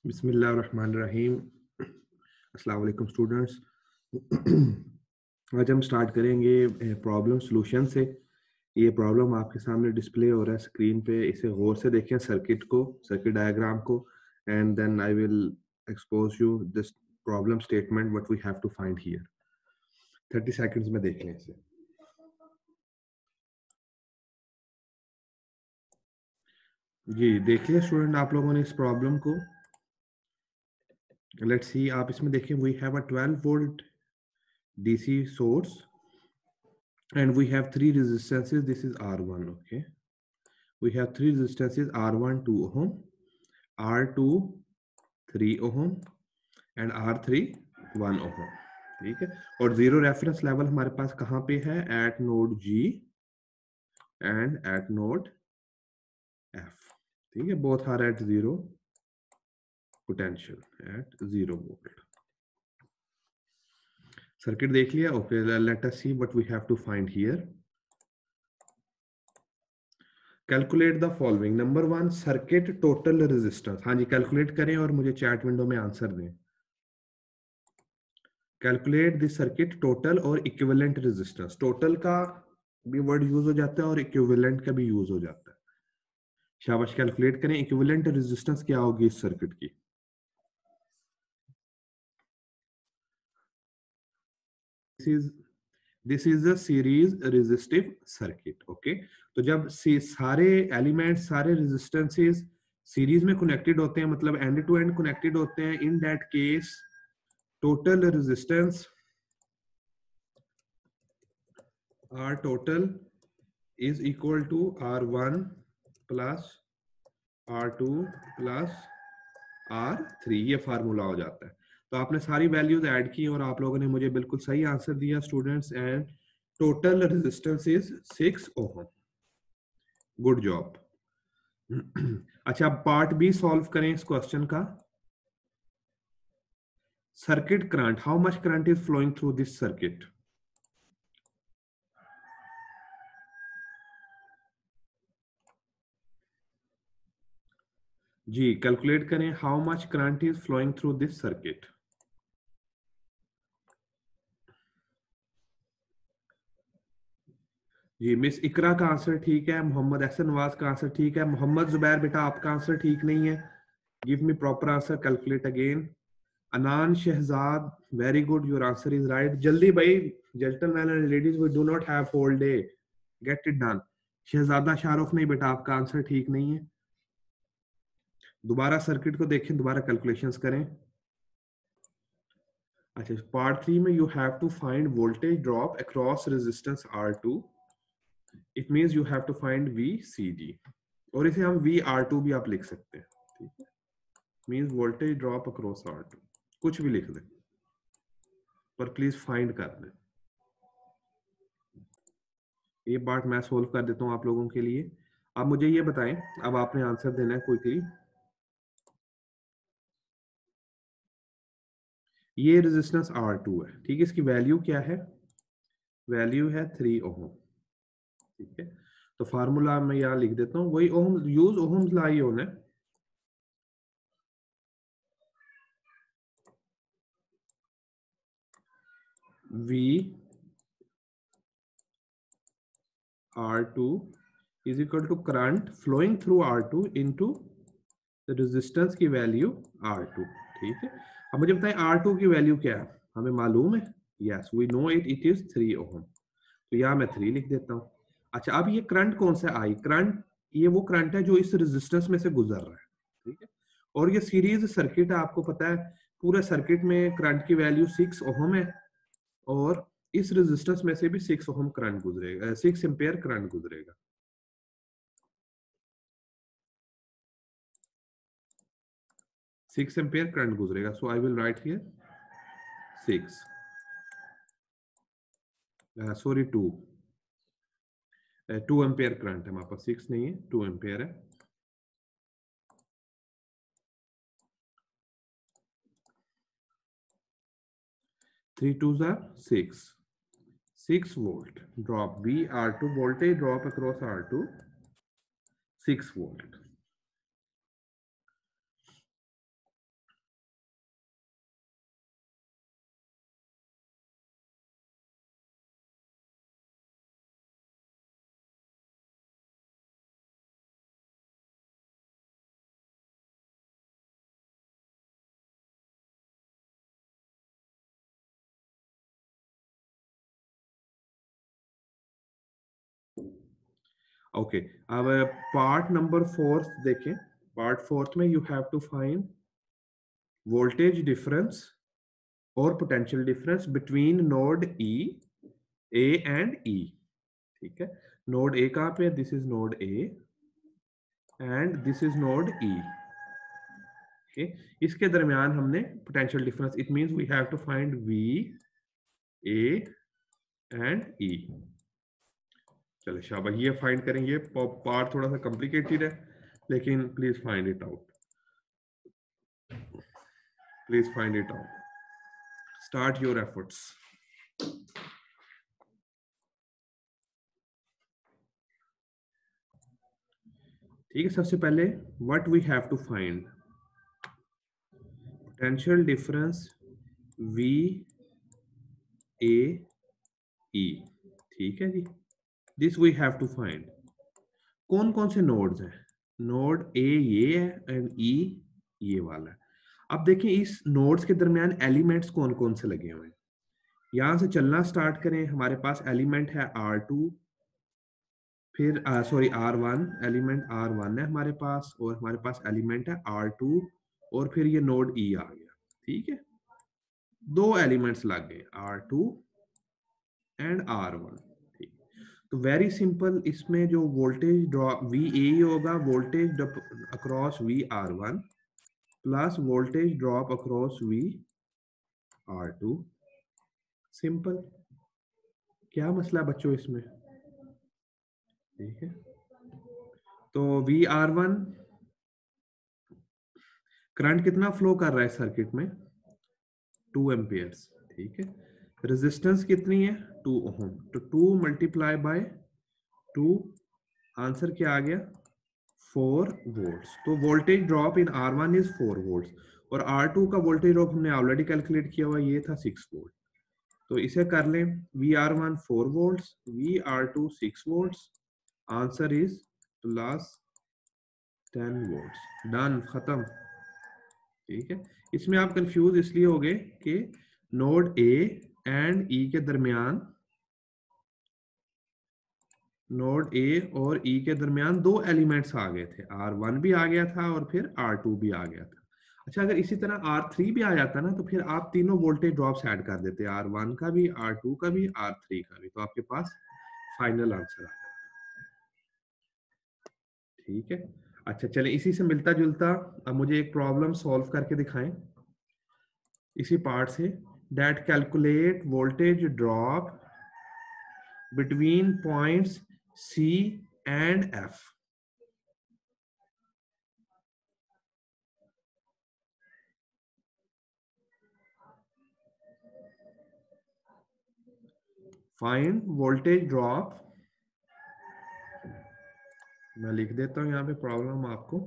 बिस्मिल्लाहिर्रहमानिर्रहीम। अस्सलाम वालेकुम स्टूडेंट्स। आज हम स्टार्ट करेंगे प्रॉब्लम सॉल्यूशन से। ये प्रॉब्लम आपके सामने डिस्प्ले हो रहा है स्क्रीन पे, इसे गौर से देखें, सर्किट डायग्राम को, and then I will expose you this problem statement what we have to find here. 30 seconds में देख लें इसे। जी देख लिया स्टूडेंट आप लोगों ने इस प्रॉब्लम को। लेट्स सी, आप इसमें देखें, we have a 12 volt DC source and we have three resistances. This is R1. Okay, we have three resistances: R1 2 ohm, R2 3 ohm and R3 1 ohm. ठीक है, और जीरो रेफरेंस लेवल हमारे पास कहाँ पे है? At node G and at node F. ठीक है, both are at zero potential at 0 volt. Circuit देख लिया। Okay, let us see what we have to find here. Calculate the following. Number 1, circuit total resistance. हाँ जी, calculate करें और मुझे chat window में आंसर दें। कैलकुलेट द सर्किट टोटल और इक्विवेलेंट रेजिस्टेंस। टोटल का भी वर्ड यूज हो जाता है और इक्विवेलेंट का भी यूज हो जाता है। शाबाश, कैलकुलेट करें। इक्विवेलेंट रेजिस्टेंस क्या होगी इस सर्किट की? This is a series resistive circuit. Okay, तो जब सारे एलिमेंट्स, सारे रेजिस्टेंसेस सीरीज में कनेक्टेड होते हैं, मतलब एंड टू एंड कनेक्टेड होते हैं, in that case total resistance R total is equal to R1 plus R2 plus R3। ये फार्मूला हो जाता है। तो आपने सारी वैल्यूज ऐड की और आप लोगों ने मुझे बिल्कुल सही आंसर दिया students, and total resistance is 6 ohm. Good job. अच्छा, पार्ट बी सॉल्व करें इस क्वेश्चन का। Circuit current, how much current is flowing through this circuit? जी कैलकुलेट करें, how much current is flowing through this circuit. जी, miss Iqra का answer ठीक है, मोहम्मद एहसन नवाज का आंसर ठीक है, मोहम्मद जुबैर बेटा आपका आंसर ठीक नहीं है। Give me proper answer, calculate again. Anan Shahzad, very good, your answer is right. जल्दी भाई, gentleman and ladies, we do not have whole day, get it done. Shahzada Shahrukh, नहीं बेटा आपका आंसर ठीक नहीं है। दोबारा सर्किट को देखें, दोबारा कैलकुलेशंस करें। अच्छा, पार्ट 3 में you have to find voltage drop across resistance R2। It means you have to find VCD, और इसे हम VR2 भी आप लिख सकते हैं। ठीक है, means voltage drop across R2, कुछ भी लिख दें, पर प्लीज फाइंड कर दें। ये पार्ट मैं सोल्व कर देता हूं आप लोगों के लिए। अब मुझे ये बताएं, अब आपने आंसर देना है क्विकली। ये रेजिस्टेंस R2 है, ठीक है, इसकी वैल्यू क्या है? वैल्यू है 3 ओम। ठीक है, तो फार्मूला मैं यहां लिख देता हूं, वही ओम यूज, ओम्स ला ही होना है। V R2 is equal to current flowing through R2 into resistance की वैल्यू R2। ठीक है, अब मुझे बताएं R2 की वैल्यू क्या है? हमें मालूम है, yes we know it, it is 3 ohm. तो यहां मैं 3 लिख देता हूं। अच्छा, अब ये करंट कौन सा आई करंट? ये वो करंट है जो इस रेजिस्टेंस में से गुजर रहा है। ठीक है, और ये सीरीज सर्किट है, आपको पता है पूरे सर्किट में करंट की वैल्यू 6 ओम है, और इस रेजिस्टेंस में से भी 6 ओम करंट गुजरेगा, 6 एम्पियर करंट गुजरेगा। 6 एम्पियर करंट गुजरेगा, so I will write here 6, sorry 2 ampere current है हमारे पास, 6 नहीं है, 2 एम्पियर है। थ्री टू जार 6 volt drop, VR2 voltage drop across R2 6 volt. Okay, अब पार्ट नंबर 4 देखें। पार्ट 4 में you have to find voltage difference और potential difference between node E, A and E. ठीक है, नोड ए कहाँ पे है? This is node A and this is node E. इसके दरमियान हमने potential difference, it means we have to find V, A and E. चलो शाबाश, ये फाइंड करेंगे। पार्ट थोड़ा सा कॉम्प्लिकेटेड है, लेकिन please find it out, please find it out, start your efforts. ठीक है, सबसे पहले what we have to find potential difference V A E. ठीक है जी, this V have to find. कौन कौन से नोड्स हैं? नोड ए ये है एंड ई ये वाला है। अब देखिए इस नोड्स के दरमियान एलिमेंट्स कौन कौन से लगे हुए हैं। यहां से चलना स्टार्ट करें, हमारे पास एलिमेंट है R2, फिर सॉरी R1, एलिमेंट R1 है हमारे पास, और हमारे पास एलिमेंट है R2, और फिर ये नोड E आ गया। ठीक है, दो एलिमेंट्स लग गए, R2 एंड R1। ठीक, तो वेरी सिंपल, इसमें जो वोल्टेज ड्रॉप VA होगा, voltage across VR1 plus voltage drop across VR2। Simple, क्या मसला बच्चों इसमें? ठीक है, तो VR1 करंट कितना फ्लो कर रहा है सर्किट में? 2 एम्पियर्स। ठीक है, रेजिस्टेंस कितनी है? 2 ओम। तो 2 मल्टीप्लाई बाय 2, आंसर क्या आ गया? 4 वोल्ट्स। तो voltage drop in R1 is 4 volts, और R2 का वोल्टेज ड्रॉप हमने ऑलरेडी कैलकुलेट किया हुआ, ये था 6 वोल्ट। तो इसे कर लें, VR1 4 volts, VR2 6 volts, answer is plus 10 volts. Done, खत्म। ठीक है, इसमें आप कंफ्यूज इसलिए हो गए कि नोड ए एंड ई के दरमियान, नोड ए और ई के दरमियान दो एलिमेंट्स आ गए थे, R1 भी आ गया था और फिर R2 भी आ गया था। अच्छा, अगर इसी तरह R3 भी आ जाता ना, तो फिर आप तीनों वोल्टेज ड्रॉप्स ऐड कर देते, R1 का भी, R2 का भी, R3 का भी, तो आपके पास फाइनल आंसर आ जाता। ठीक है, अच्छा चले, इसी से मिलता जुलता अब मुझे एक प्रॉब्लम सॉल्व करके दिखाएं इसी पार्ट से। That calculate voltage drop between points C and F। Find voltage drop, मैं लिख देता हूं यहां पे प्रॉब्लम आपको।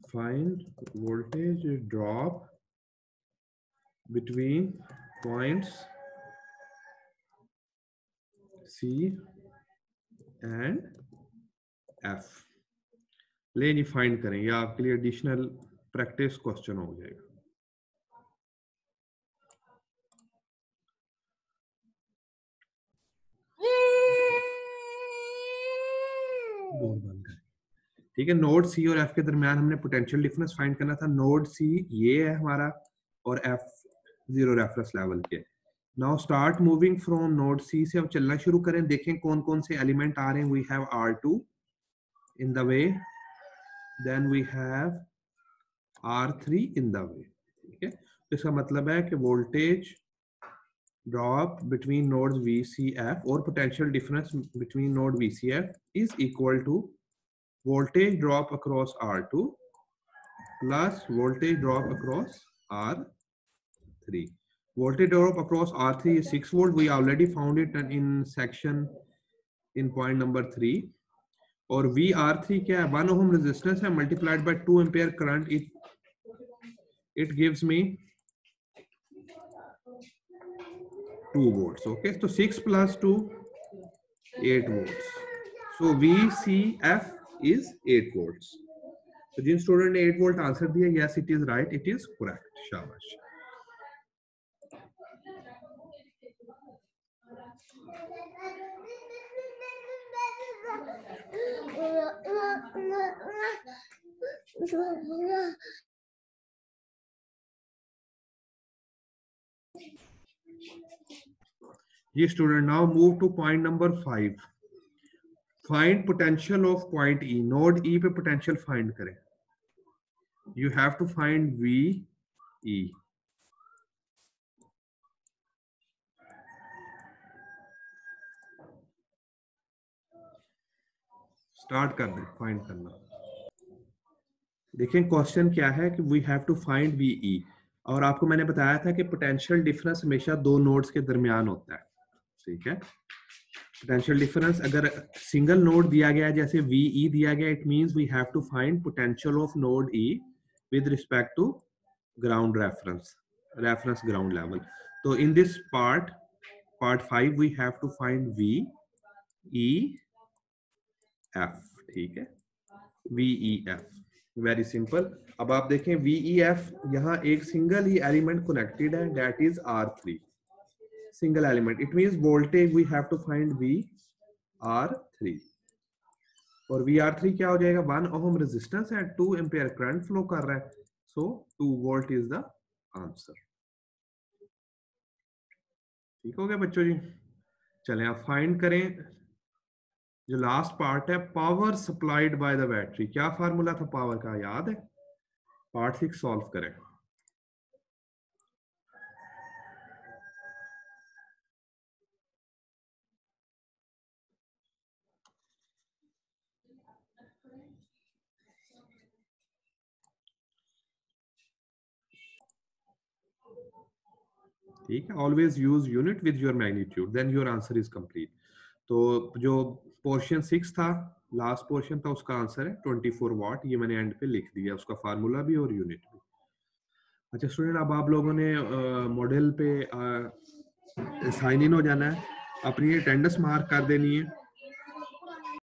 Find voltage drop between points C and F। ले जी, फाइंड करें, ये आपके लिए एडिशनल प्रैक्टिस क्वेश्चन हो जाएगा। ठीक है, नोड सी और एफ के दरमियान हमने पोटेंशियल डिफरेंस फाइंड करना था। नोड सी ये है हमारा, और एफ 0 रेफरेंस लेवल के। Now start moving from node C से अब चलना शुरू करें, देखें कौन कौन से एलिमेंट आ रहे हैं। We have R2 in the way, then we have R3 in the way. ठीक है, तो इसका मतलब है कि voltage drop between nodes VCF और potential difference between node VCF is equal to voltage drop across R2 plus voltage drop across R3. Voltage drop across R3 is 6 volt. We already found it in section in point number 3. और VR3 क्या है? 1 ohm resistance है, multiplied by 2 ampere current. It gives me 2 volts. Okay, so 6 plus 2, 8 volts. So VCF is 8 volts. तो जिन student ने 8 volt answer दिया, yes it is right, it is correct, शाबाश। ये student now move to point number 5. Find potential of point E. Node E पे potential find करें. You have to find V E. Start कर दे find करना. देखें question क्या है कि we have to find V E. और आपको मैंने बताया था कि पोटेंशियल डिफरेंस हमेशा दो नोड्स के दरमियान होता है. ठीक है. पोटेंशियल डिफरेंस अगर सिंगल नोड दिया गया है जैसे वी ई दिया गया, it means we have to find potential of node E with respect to ground reference ground level. तो in this part 5 we have to find V E F. ठीक है. V E F very simple. अब आप देखें V E F यहाँ एक single ही element connected है, that is R3. Single element. It means voltage we have to find VR3. और VR3 क्या हो जाएगा? 1 ओम रेजिस्टेंस है, 2 एम्पियर करंट फ्लो कर रहा है, सो 2 वोल्ट इज द आंसर. ठीक हो गया बच्चों जी. चलें आप फाइंड करें जो लास्ट पार्ट है, power supplied by the battery. क्या फार्मूला था पावर का, याद है? पार्ट 6 सॉल्व करें. ठीक है. Always use unit with your magnitude, then your answer is complete. तो जो पोर्शन 6 था, लास्ट पोर्शन था, उसका आंसर है 24 वाट. ये मैंने एंड पे लिख दिया, उसका फार्मूला भी और यूनिट भी. अच्छा स्टूडेंट, अब आप लोगों ने मॉडल पे साइन इन हो जाना है, अपनी अटेंडेंस मार्क कर देनी है.